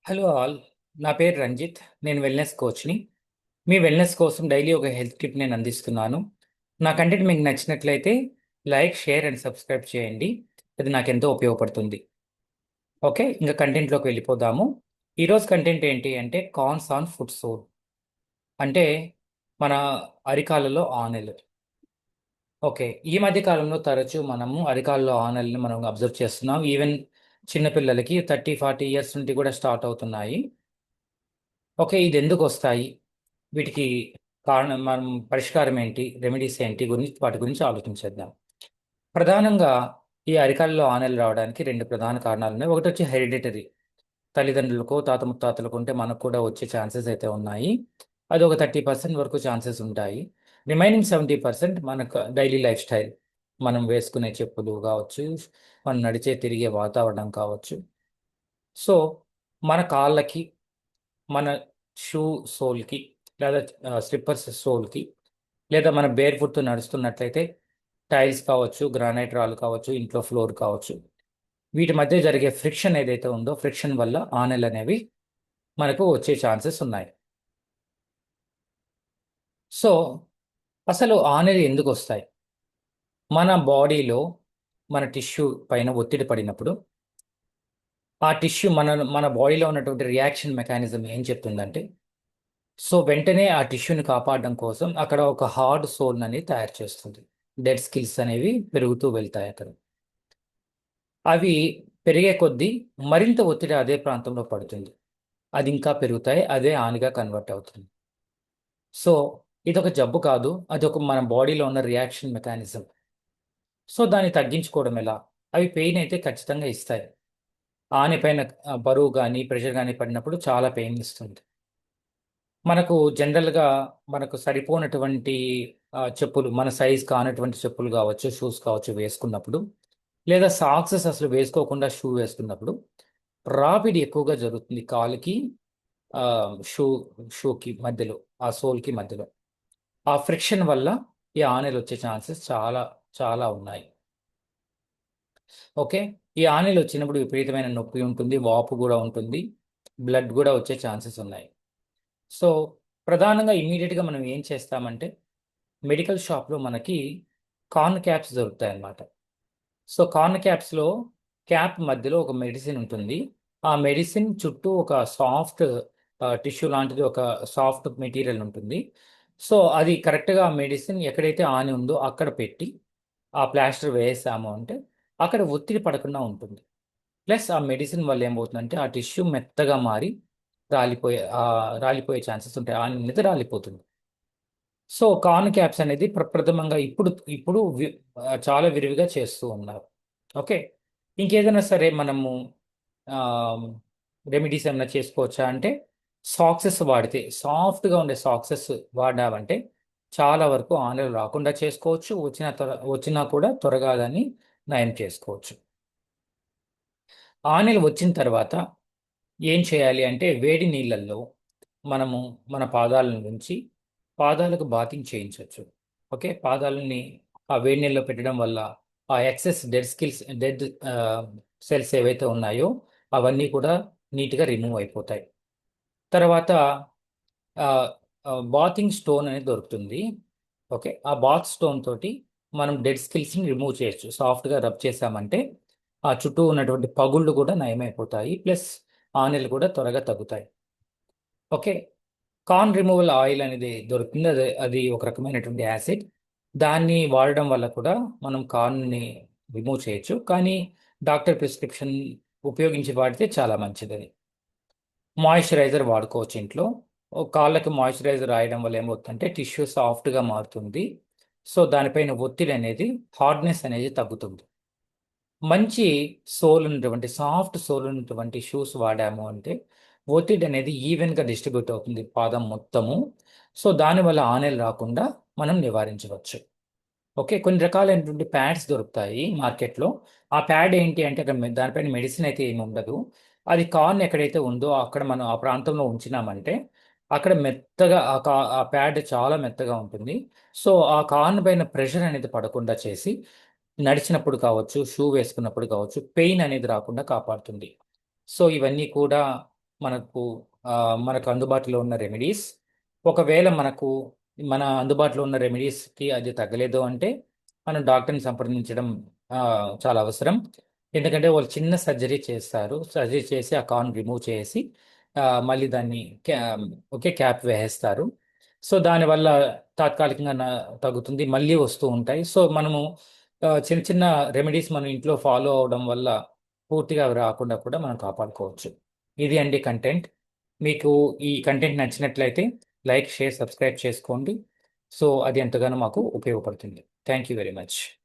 Hello all. నా పేరు రంజిత్. నేను వెల్నెస్ కోచ్ని. మీ వెల్నెస్ కోసం డైలీ ఒక హెల్త్ టిప్ నేను అందిస్తున్నాను. నా కంటెంట్ మీకు నచ్చినట్లయితే లైక్, షేర్ అండ్ సబ్స్క్రైబ్ చేయండి. అది నాకు ఎంతో ఉపయోగపడుతుంది. ఓకే, ఇంకా కంటెంట్లోకి వెళ్ళిపోదాము. ఈరోజు కంటెంట్ ఏంటి అంటే కాన్స్ ఆన్ ఫుట్ సోల్, అంటే మన అరికాలలో ఆనెలు. ఓకే, ఈ మధ్య కాలంలో తరచూ మనము అరికాల్లో ఆనెల్ని మనం అబ్జర్వ్ చేస్తున్నాం. ఈవెన్ చిన్నపిల్లలకి 30-40 ఇయర్స్ నుండి కూడా స్టార్ట్ అవుతున్నాయి. ఓకే, ఇది ఎందుకు వస్తాయి, వీటికి కారణం, మనం పరిష్కారం ఏంటి, రెమెడీస్ ఏంటి, వాటి గురించి ఆలోచించేద్దాం. ప్రధానంగా ఈ అరికాల్లో ఆనెలు రావడానికి రెండు ప్రధాన కారణాలు ఉన్నాయి. ఒకటి వచ్చి హెరిడిటరీ, తల్లిదండ్రులకు, తాత ముత్తాతలకు ఉంటే మనకు కూడా వచ్చే ఛాన్సెస్ అయితే ఉన్నాయి. అది ఒక 30% వరకు ఛాన్సెస్ ఉంటాయి. రిమైనింగ్ 70% మనకు డైలీ లైఫ్ స్టైల్, మనం వేసుకునే చెప్పులు కావచ్చు, మనం నడిచే తిరిగే వాతావరణం కావచ్చు. సో మన కాళ్ళకి, మన షూ సోల్కి, లేదా స్లిప్పర్స్ సోల్కి, లేదా మన బేర్ ఫుట్తో నడుస్తున్నట్లయితే టైల్స్ కావచ్చు, గ్రానైట్ రాళ్ళు కావచ్చు, ఇంట్లో ఫ్లోర్ కావచ్చు, వీటి మధ్య జరిగే ఫ్రిక్షన్ ఏదైతే ఉందో, ఫ్రిక్షన్ వల్ల ఆనెలు అనేవి మనకు వచ్చే ఛాన్సెస్ ఉన్నాయి. సో అసలు ఆనెలు ఎందుకు వస్తాయి? మన బాడీలో, మన టిష్యూ పైన ఒత్తిడి పడినప్పుడు ఆ టిష్యూ, మన బాడీలో ఉన్నటువంటి రియాక్షన్ మెకానిజం ఏం చెప్తుందంటే, సో వెంటనే ఆ టిష్యూని కాపాడడం కోసం అక్కడ ఒక హార్డ్ సోల్ అనేది తయారు చేస్తుంది. డెడ్ స్కిల్స్ అనేవి పెరుగుతూ వెళ్తాయి అక్కడ. అవి పెరిగే కొద్దీ మరింత ఒత్తిడి అదే ప్రాంతంలో పడుతుంది. అది ఇంకా పెరుగుతాయి, అదే ఆనిగా కన్వర్ట్ అవుతుంది. సో ఇది ఒక జబ్బు కాదు, అది ఒక మన బాడీలో ఉన్న రియాక్షన్ మెకానిజం. సో దాన్ని తగ్గించుకోవడం ఎలా? అవి పెయిన్ అయితే ఖచ్చితంగా ఇస్తాయి. ఆని పైన బరువు కానీ ప్రెషర్ కానీ పడినప్పుడు చాలా పెయిన్ ఇస్తుంది. మనకు జనరల్గా మనకు సరిపోనటువంటి చెప్పులు, మన సైజ్ కానటువంటి చెప్పులు కావచ్చు, షూస్ కావచ్చు వేసుకున్నప్పుడు, లేదా సాక్సెస్ అసలు వేసుకోకుండా షూ వేసుకున్నప్పుడు రాపిడి ఎక్కువగా జరుగుతుంది కాలుకి, ఆ, షూ షూకి మధ్యలో, ఆ సోల్కి మధ్యలో. ఆ ఫ్రిక్షన్ వల్ల ఈ ఆనెలు వచ్చే ఛాన్సెస్ చాలా చాలా ఉన్నాయి. ఓకే, ఈ ఆనెలు వచ్చినప్పుడు విపరీతమైన నొప్పి ఉంటుంది, వాపు కూడా ఉంటుంది, బ్లడ్ కూడా వచ్చే ఛాన్సెస్ ఉన్నాయి. సో ప్రధానంగా ఇమీడియట్గా మనం ఏం చేస్తామంటే, మెడికల్ షాప్లో మనకి కార్న్ క్యాప్స్ దొరుకుతాయి అన్నమాట. సో కార్న్ క్యాప్స్లో క్యాప్ మధ్యలో ఒక మెడిసిన్ ఉంటుంది. ఆ మెడిసిన్ చుట్టూ ఒక సాఫ్ట్ టిష్యూ లాంటిది, ఒక సాఫ్ట్ మెటీరియల్ ఉంటుంది. సో అది కరెక్ట్గా ఆ మెడిసిన్ ఎక్కడైతే ఆని ఉందో అక్కడ పెట్టి ఆ ప్లాస్టర్ వేసాము అంటే అక్కడ ఒత్తిడి పడకుండా ఉంటుంది. ప్లస్ ఆ మెడిసిన్ వల్ల ఏమవుతుందంటే ఆ టిష్యూ మెత్తగా మారి రాలిపోయే ఛాన్సెస్ ఉంటాయి, ఆని అనేది రాలిపోతుంది. సో కార్న్ క్యాప్స్ అనేది ప్రప్రథమంగా ఇప్పుడు ఇప్పుడు చాలా విరివిగా చేస్తూ ఉన్నారు. ఓకే, ఇంకేదైనా సరే మనము రెమెడీస్ ఏమైనా చేసుకోవచ్చా అంటే, సాక్సెస్ వాడితే, సాఫ్ట్గా ఉండే సాక్సెస్ వాడామంటే చాలా వరకు ఆనెలు రాకుండా చేసుకోవచ్చు. వచ్చినా కూడా త్వరగా దాన్ని నయం చేసుకోవచ్చు. ఆనెలు వచ్చిన తర్వాత ఏం చేయాలి అంటే, వేడి నీళ్ళల్లో మనము మన పాదాలను ఉంచి పాదాలకు బాతింగ్ చేయించవచ్చు. ఓకే, పాదాలని ఆ వేడి నీళ్ళలో పెట్టడం వల్ల ఆ ఎక్సెస్ డెడ్ సెల్స్ ఏవైతే ఉన్నాయో అవన్నీ కూడా నీట్గా రిమూవ్ అయిపోతాయి. తర్వాత ఆ, బాతింగ్ స్టోన్ అనేది దొరుకుతుంది. ఓకే, ఆ బాత్ స్టోన్ తోటి మనం డెడ్ స్కిల్స్ని రిమూవ్ చేయొచ్చు. సాఫ్ట్గా రబ్ చేసామంటే ఆ చుట్టూ ఉన్నటువంటి పగుళ్ళు కూడా నయమైపోతాయి, ప్లస్ ఆనెలు కూడా త్వరగా తగ్గుతాయి. ఓకే, కార్న్ రిమూవల్ ఆయిల్ అనేది దొరుకుతుంది. అది ఒక రకమైనటువంటి యాసిడ్. దాన్ని వాడడం వల్ల కూడా మనం కార్న్ని రిమూవ్ చేయొచ్చు, కానీ డాక్టర్ ప్రిస్క్రిప్షన్ ఉపయోగించి వాడితే చాలా మంచిది. అది మాయిశ్చరైజర్ వాడుకోవచ్చు ఇంట్లో. కాళ్ళకి మాయిశ్చరైజర్ రాయడం వల్ల ఏమవుతుందంటే టిష్యూ సాఫ్ట్గా మారుతుంది. సో దానిపైన ఒత్తిడి అనేది, హార్డ్నెస్ అనేది తగ్గుతుంది. మంచి సోల్ ఉన్నటువంటి, సాఫ్ట్ సోల్ ఉన్నటువంటి షూస్ వాడాము అంటే ఒత్తిడి అనేది ఈవెన్గా డిస్ట్రిబ్యూట్ అవుతుంది పాదం మొత్తము. సో దానివల్ల ఆనెలు రాకుండా మనం నివారించవచ్చు. ఓకే, కొన్ని రకాలైనటువంటి ప్యాడ్స్ దొరుకుతాయి మార్కెట్లో. ఆ ప్యాడ్ ఏంటి అంటే అక్కడ దానిపైన మెడిసిన్ అయితే ఏమి ఉండదు. అది కార్న్ ఎక్కడైతే ఉందో అక్కడ మనం ఆ ప్రాంతంలో ఉంచినామంటే అక్కడ మెత్తగా ఆ ప్యాడ్ చాలా మెత్తగా ఉంటుంది. సో ఆ కార్న్ పైన ప్రెషర్ అనేది పడకుండా చేసి నడిచినప్పుడు కావచ్చు, షూ వేసుకున్నప్పుడు కావచ్చు, పెయిన్ అనేది రాకుండా కాపాడుతుంది. సో ఇవన్నీ కూడా మనకు ఆ, మనకు అందుబాటులో ఉన్న రెమెడీస్. ఒకవేళ మన అందుబాటులో ఉన్న రెమెడీస్కి అది తగ్గలేదు అంటే మనం డాక్టర్ని సంప్రదించడం ఆ, చాలా అవసరం. ఎందుకంటే వాళ్ళు చిన్న సర్జరీ చేస్తారు. సర్జరీ చేసి ఆ కాన్ రిమూవ్ చేసి మళ్ళీ దాన్ని ఒకే క్యాప్ వేసేస్తారు. సో దానివల్ల తాత్కాలికంగా తగ్గుతుంది, మళ్ళీ వస్తూ ఉంటాయి. సో మనము చిన్న చిన్న రెమెడీస్ మనం ఇంట్లో ఫాలో అవడం వల్ల పూర్తిగా అవి రాకుండా కూడా మనం కాపాడుకోవచ్చు. ఇది అండి కంటెంట్. మీకు ఈ కంటెంట్ నచ్చినట్లయితే లైక్, షేర్, సబ్స్క్రైబ్ చేసుకోండి. సో అది ఎంతగానో మాకు ఉపయోగపడుతుంది. Thank you very much.